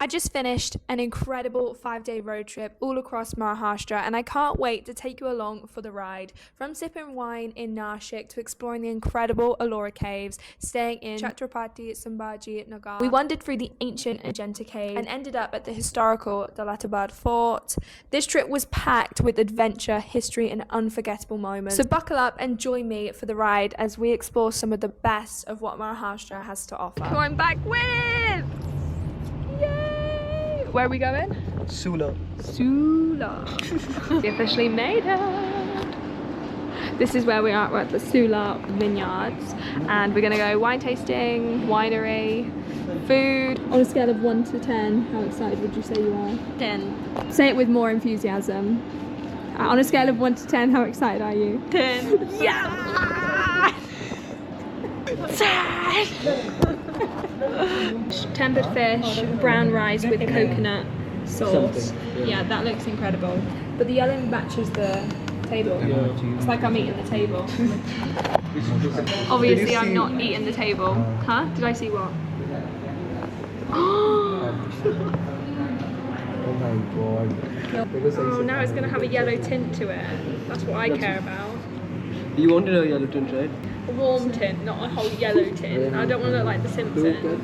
I just finished an incredible 5-day road trip all across Maharashtra, and I can't wait to take you along for the ride. From sipping wine in Nashik to exploring the incredible Ellora caves, staying in Chhatrapati Sambhaji Nagar. We wandered through the ancient Ajanta cave and ended up at the historical Daulatabad Fort. This trip was packed with adventure, history and unforgettable moments. So buckle up and join me for the ride as we explore some of the best of what Maharashtra has to offer. Who I'm back with! Yay! Where are we going? Sula. We officially made it. This is where we are. We're at the Sula Vineyards and we're gonna go wine tasting, winery, food. On a scale of 1 to 10, how excited would you say you are? 10. Say it with more enthusiasm. On a scale of 1 to 10, how excited are you? 10. Yeah! 10! Tempered fish, brown rice with coconut sauce. Yeah, that looks incredible. But the yellow matches the table. It's like I'm eating the table. Obviously, I'm not eating the table. Huh? Did I see what? Oh my god. Oh, now it's going to have a yellow tint to it. That's what I care about. You wanted a yellow tint, right? A warm tint, not a whole yellow tint. I don't want to look like the Simpsons. Road trip.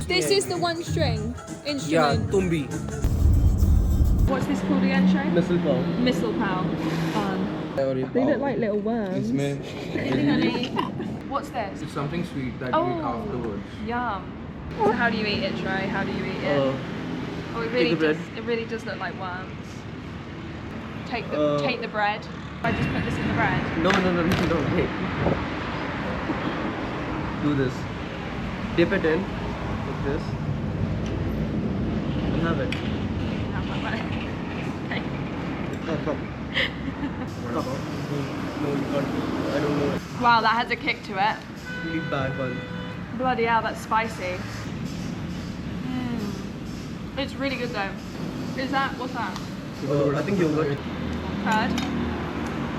This is the one string Yeah, instrument. tumbi. What's this called again, Shay? Misal Pav. Misal Pav. They look like little worms. What's this? It's something sweet that you eat afterwards. Yum. So how do you eat it, Shay? How do you eat it? Oh, it really does look like worms. Take the bread. I just put this in the bread. No, wait. Do this. Dip it in like this. And have it. Okay. Cup. No, you can't. I don't know. Wow, that has a kick to it. Really bad one. Bloody hell, that's spicy. It's really good though. What's that? I think yogurt. Curd?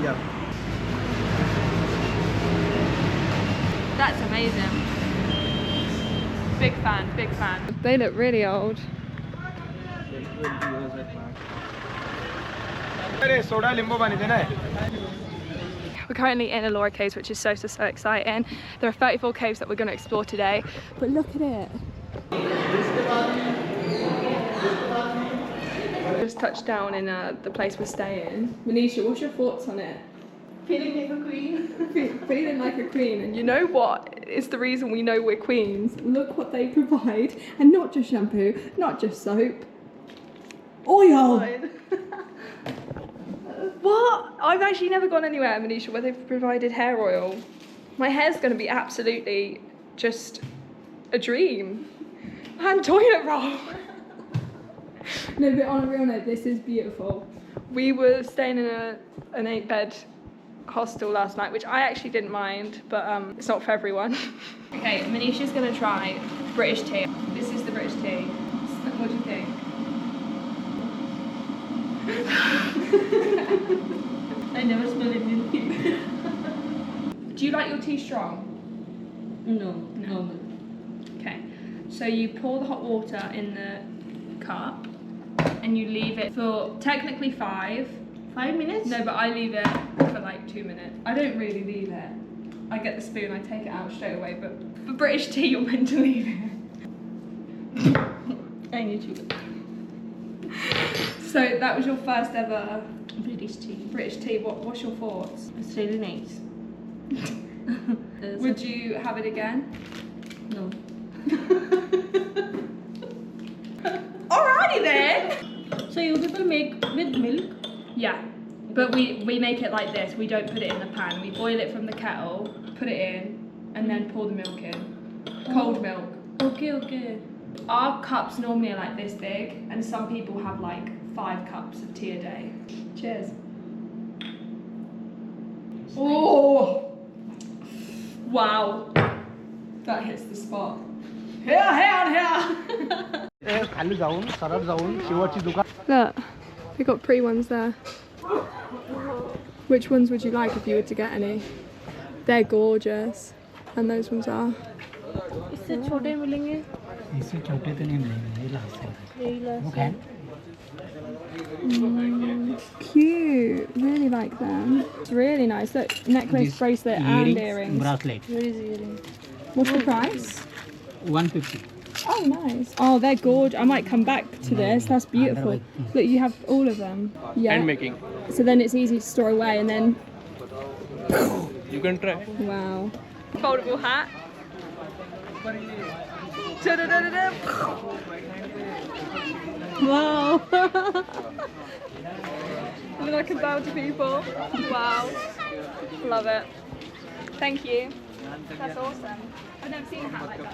Yeah. That's amazing. Big fan. They look really old. We're currently in Ellora Caves, which is so exciting. There are 34 caves that we're going to explore today. But look at it. Just touched down in the place we're staying. Manisha, what's your thoughts on it? Feeling like a queen. Feeling like a queen, and you know what is the reason we know we're queens? Look what they provide, and not just shampoo, not just soap, oil. What? I've actually never gone anywhere, Manisha, where they've provided hair oil. My hair's going to be absolutely just a dream. And toilet roll. No, but on a real note, this is beautiful. We were staying in an 8-bed hostel last night, which I actually didn't mind, but it's not for everyone. Okay, Manisha's gonna try British tea. This is the British tea. What do you think? I never smell Indian tea. Do you like your tea strong? No, normal. Okay, so you pour the hot water in the cup and you leave it for technically 5 minutes? No, but I leave it for like 2 minutes. I don't really leave it. I get the spoon, I take it out straight away, but for British tea, you're meant to leave it. I need you. So that was your first ever British tea. British tea. What's your thoughts? It's really nice. Would you have it again? No. Alrighty then! So you people make with milk? Yeah, but we make it like this. We don't put it in the pan. We boil it from the kettle, put it in, and then pour the milk in. Cold milk. Okay. Our cups normally are like this big, and some people have like 5 cups of tea a day. Cheers. Oh! Wow. That hits the spot. Here! Look, we got pre ones there. Which ones would you like if you were to get any? They're gorgeous. And those ones are. इससे छोटे मिलेंगे इससे छोटे तो नहीं मिलेंगे ये last है यही वो लास्ट खाएं Cute. Really like them. It's really nice. Look, necklace, This bracelet, and earrings. bracelet Where is earring? What's the price? 150 Oh, nice. Oh, they're gorgeous. I might come back to this. That's beautiful. Look, you have all of them. Yeah. Hand making. So then it's easy to store away, and then You can try. wow. Foldable hat. Da-da-da-da-da. Wow. Look, I can bow to people. Wow. Love it. Thank you. That's awesome. I've never seen a hat like that.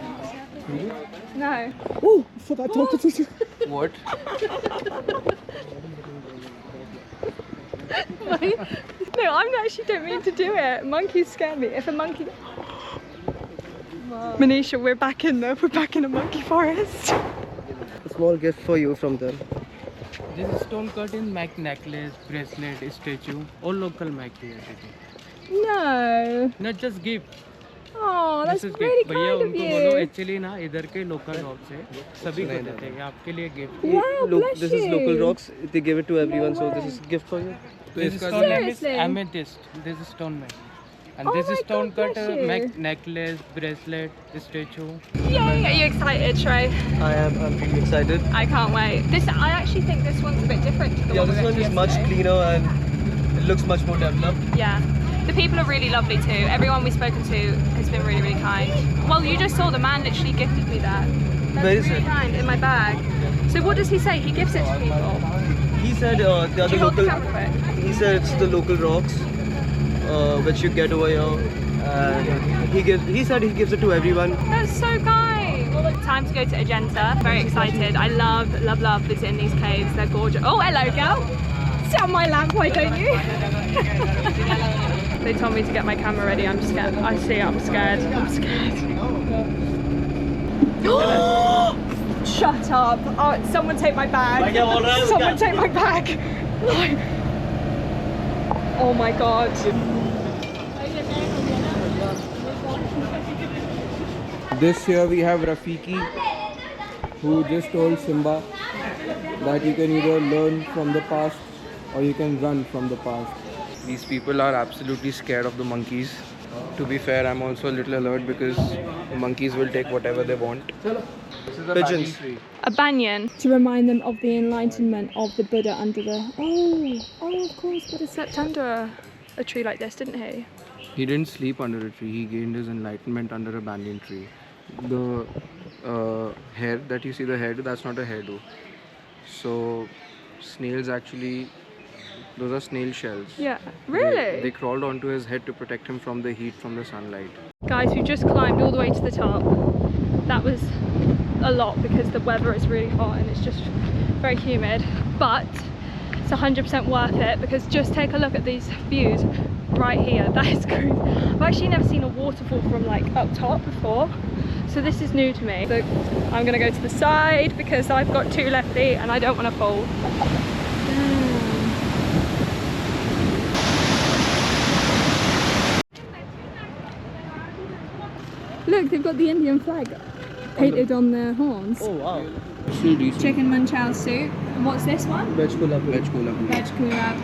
No. Oh, I thought I talked to you. What? No, I'm actually don't mean to do it. Monkeys scare me. If a monkey. Wow. Manisha, we're back in a monkey forest. A small gift for you from them. This is stone cut in Mac necklace, bracelet, statue, all local Mac creativity. No. Not just gift. Oh, that's This is really gift. भैया kind of उनको बोलो you. Actually ना इधर के local rocks है सभी को देते हैं ये आपके लिए gift Wow, bless This is local you. rocks. They give it to everyone, No so way. this is gift for you. This is stone name is Seriously? amethyst. This is stone made. And Oh this my is stone God, cut bless you. necklace, bracelet, statue. Yay! Are you excited, Trey? I'm really excited. I can't wait. I actually think this one's a bit different to the Yeah, one we this went one to is much yesterday. cleaner and it looks much more developed. Yeah. The people are really lovely too. Everyone we've spoken to has been really, really kind. Well, you just saw the man literally gifted me that. That's Where is really it? kind, in my bag. So what does he say? He gives it to people. He said they are Do the you hold the local. camera quick? He said it's the local rocks, which you get over here. And he said he gives it to everyone. That's so kind. Time to go to Ajanta. Very excited. I love visiting these caves. They're gorgeous. Oh, hello, girl. Sit on my lap, why don't you? They told me to get my camera ready. I'm scared. I see. I'm scared. I'm scared. Shut up! Oh, someone take my bag. Someone take my bag. Oh my god. This here we have Rafiki, who just told Simba that you can either learn from the past or you can run from the past. These people are absolutely scared of the monkeys. To be fair, I'm also a little alert because the monkeys will take whatever they want. This is a Pigeons. banyan tree. A banyan. To remind them of the enlightenment of the Buddha under the... Oh, of course, Buddha slept under a tree like this, didn't he? He didn't sleep under a tree, he gained his enlightenment under a banyan tree. The hair that you see, the head, that's not a hairdo. So snails actually, those are snail shells. Yeah. Really? They crawled onto his head to protect him from the heat from the sunlight. Guys, we've just climbed all the way to the top. That was a lot because the weather is really hot and it's just very humid. But it's 100% worth it because just take a look at these views right here. That is crazy. I've actually never seen a waterfall from like up top before. So this is new to me. So I'm gonna go to the side because I've got 2 left feet and I don't want to fall. Look, they've got the Indian flag painted on their horns. Oh wow. Chicken manchow soup. And what's this one? Veg kolhapuri. Veg kolhapuri. Veg kulab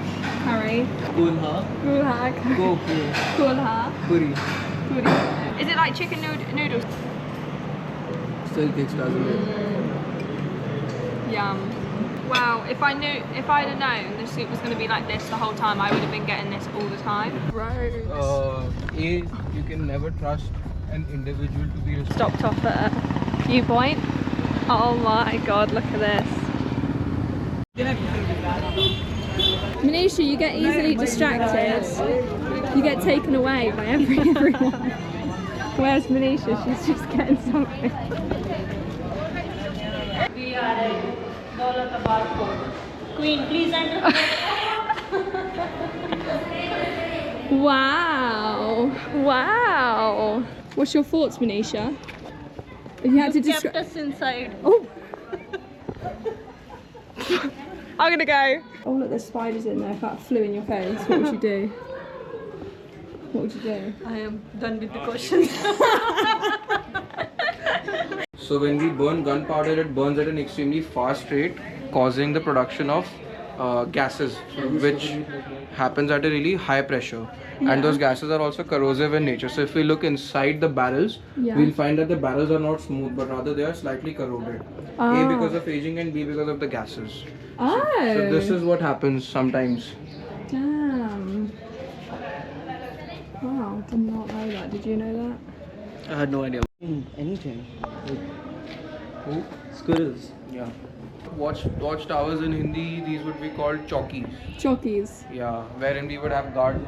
curry. Kulha. Kulha. Gopro. Kulha. Puri. Puri. Is it like chicken noodles? Still takes doesn't it? Yum. Wow, if I'd have known the soup was going to be like this the whole time, I would have been getting this all the time. Gross. You can never trust an individual to be Stopped off at a viewpoint. Oh my god, look at this. Manisha, you get easily distracted. You get taken away by everyone. Where's Manisha? She's just getting something. We are at Daulatabad Fort. Queen, please enter. Wow. Wow. What's your thoughts, Manisha? If you had to You kept describe... us inside. Oh! I'm gonna go. Oh look, there's spiders in there. If that flew in your face, what would you do? What would you do? I am done with the questions. So when we burn gunpowder, it burns at an extremely fast rate, causing the production of gases, which happens at a really high pressure. And those gases are also corrosive in nature. So if we look inside the barrels, we'll find that the barrels are not smooth, but rather they are slightly corroded. A, because of aging, and B, because of the gases. So this is what happens sometimes. Damn. Wow, did not know that. Did you know that? I had no idea. Anything. Who? Squirrels. Yeah. Watchtowers in Hindi, these would be called chowkis. Chockies. Yeah, wherein we would have guards.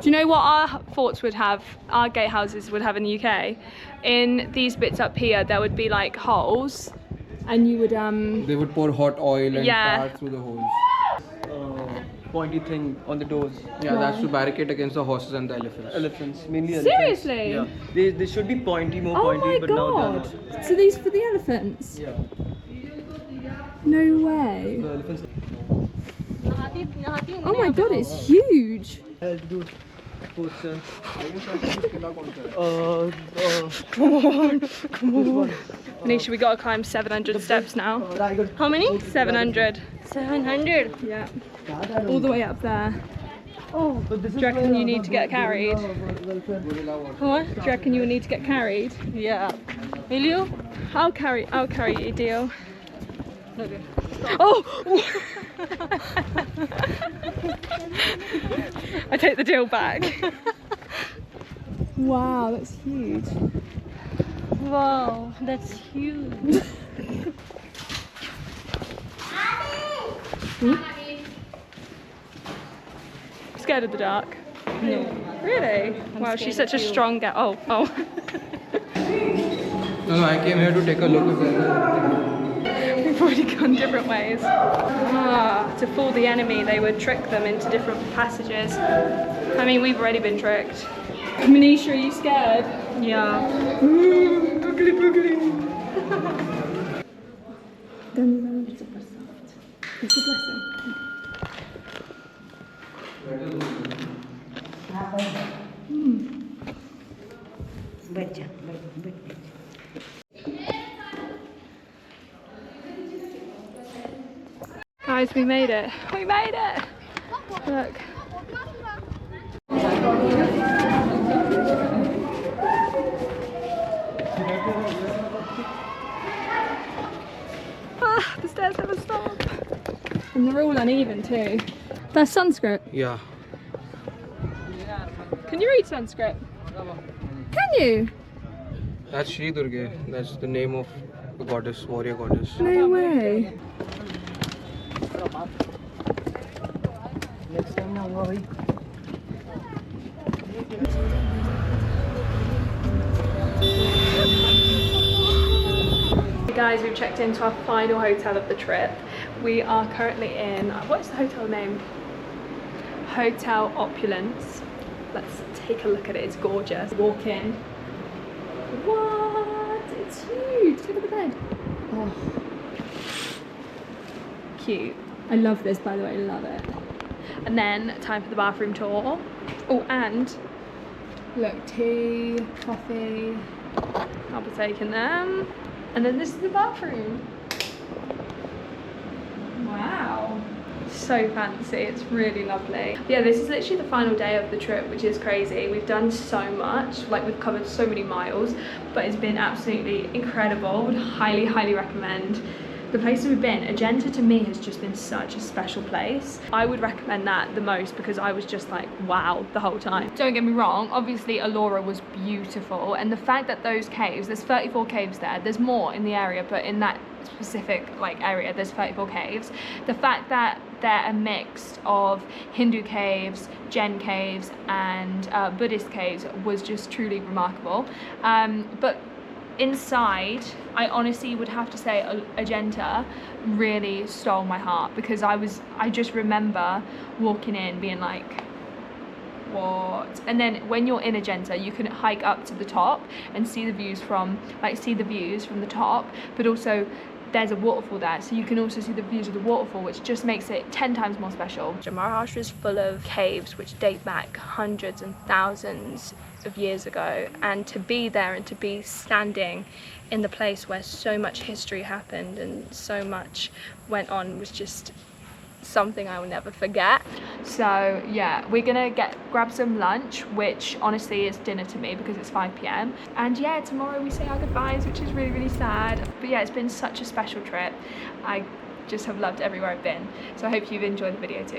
Do you know what our forts would have, our gatehouses would have in the UK? In these bits up here, there would be like holes, and you would They would pour hot oil and Yeah. tar through the holes. Pointy thing on the doors. Yeah, that's to barricade against the horses and the elephants. Elephants, mainly elephants. Seriously? Yeah. They should be pointy, more Oh pointy, my but now god! they're not. So these for the elephants? Yeah. No way. The elephants. Oh my god, it's huge. Altitude poster. Manisha, we gotta climb 700 steps now. How many? 700. 700. Yeah. All the way up there. Oh, Do you reckon you need to get carried? Do what? you reckon you will need to get carried? Yeah. Will you? I'll carry you, deal. Okay. Oh! I take the deal back. Wow, that's huge. Wow, that's huge. Scared of the dark? No. Really? Wow, she's such a strong girl. Oh. No, I came here to take a look at them. We've already gone different ways. To fool the enemy, they would trick them into different passages. I mean, we've already been tricked. Manisha, are you scared? Yeah. Boogly boogly. It's super soft. It's a blessing. Guys, we made it. We made it. Look. The stairs never stop. And they're all uneven too. That's Sanskrit. Yeah. Can you read Sanskrit? Can you? That's Shri Durga. That's the name of the goddess, warrior goddess. No way. Next time now, bhai. Guys, we've checked into our final hotel of the trip. We are currently in, what's the hotel name? Hotel Opulence. Let's take a look at it, it's gorgeous. Walk in. What? It's huge, look at the bed. Oh. Cute. I love this, by the way, I love it. And then, time for the bathroom tour. Oh, and look, tea, coffee. I'll be taking them. And then this is the bathroom. Wow. So fancy, it's really lovely. But yeah, this is literally the final day of the trip, which is crazy. We've done so much, like we've covered so many miles, but it's been absolutely incredible. Would highly, highly recommend the places we've been. Ajanta to me has just been such a special place. I would recommend that the most because I was just like, wow, the whole time. Don't get me wrong, obviously Ellora was beautiful, and the fact that those caves, there's 34 caves there, there's more in the area, but in that specific like area there's 34 caves. The fact that they're a mix of Hindu caves, Jain caves, and Buddhist caves was just truly remarkable. But inside, I honestly would have to say Ajanta really stole my heart, because I just remember walking in being like, what? And then when you're in Ajanta, you can hike up to the top and see the views from the top, but also there's a waterfall there, so you can also see the views of the waterfall, which just makes it 10 times more special. Maharashtra is full of caves which date back hundreds and thousands of years ago, and to be there and to be standing in the place where so much history happened and so much went on was just something I will never forget. So yeah, we're gonna grab some lunch, which honestly is dinner to me because it's 5 p.m. and yeah, tomorrow we say our goodbyes, which is really sad. But yeah, it's been such a special trip. I just have loved everywhere I've been, so I hope you've enjoyed the video too.